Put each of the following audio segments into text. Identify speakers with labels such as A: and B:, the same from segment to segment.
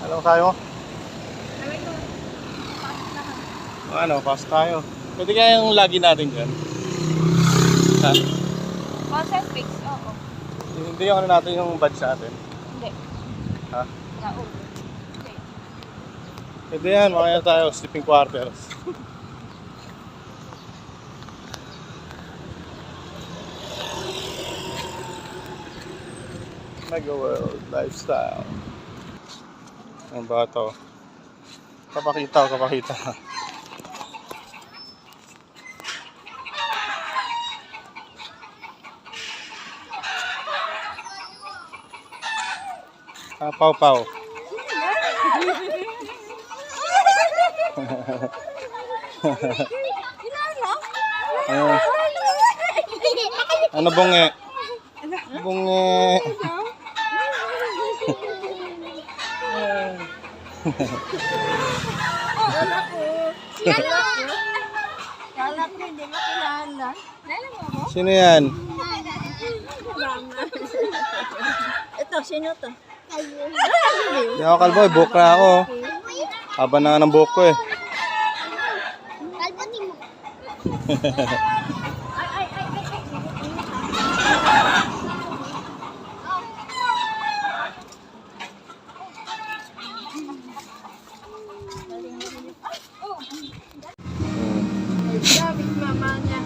A: Ano tayo? Ano, pass tayo. Pwede kaya yung lagi natin dyan? Ha?
B: Concept fix, oo.
A: Hindi yung ano natin yung badge natin.
B: Hindi.
A: Ha?
B: Naul. Hindi.
A: Pwede yan, makaya tayo, sleeping quarters. Nag-world lifestyle. Ang bato. Kapakita o kapakita. Pau-pau. Ano bunge? Bunge.
B: Kala ko hindi makilala. Nalala mo ako?
A: Sino yan?
B: Ito, sino to?
A: Hindi ako kalbo, buhok na ako. Haba na nga ng buhok ko eh.
B: Kalbo mo. Gamit mama niya.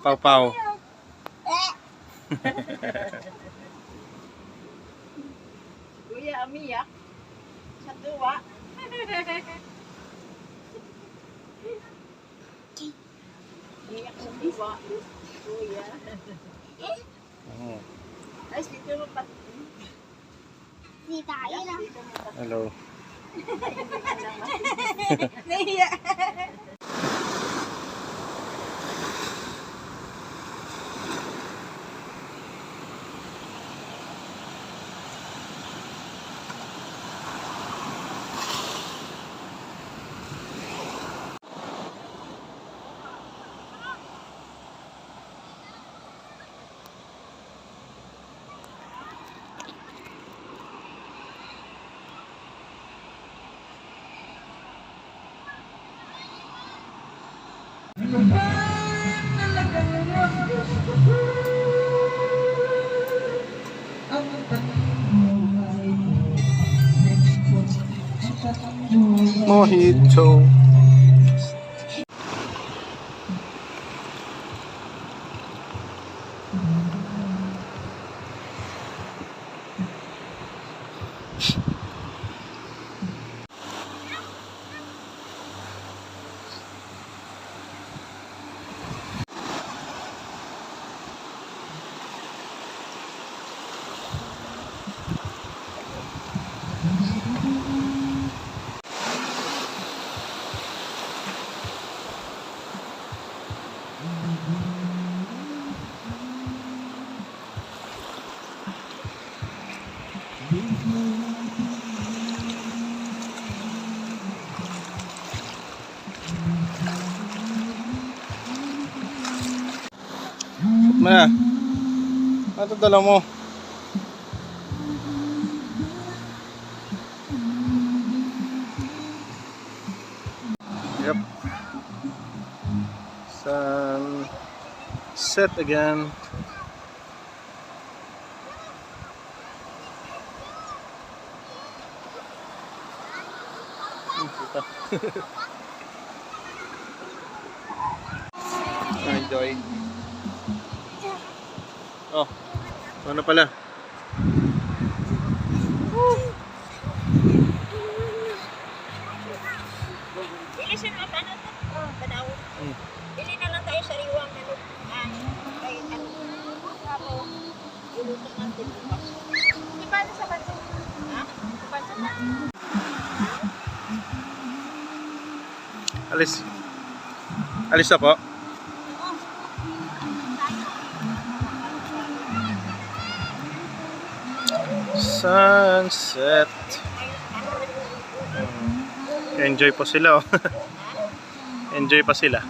A: Pau-pau.
B: Kuya, umiyak. Sa tuwa. Umiyak sa tuwa. Kuya. Ay, dito mo pa.
C: Dita, ila.
A: Hello.
B: Nahiya.
A: Mojito. Mana? Ano dala mo? Yep. Sunset again. Enjoy. Oh, ano pala?
B: Bili siya ng ano to? Panawin. Bili na lang tayo sariwang ano. Kay ano. Tapos, iluto natin bukas. Di ba sa bansa? Ha? Sa bansa na.
A: Alis. Alis na po. Sunset. Enjoy pa sila oh. Enjoy pa sila.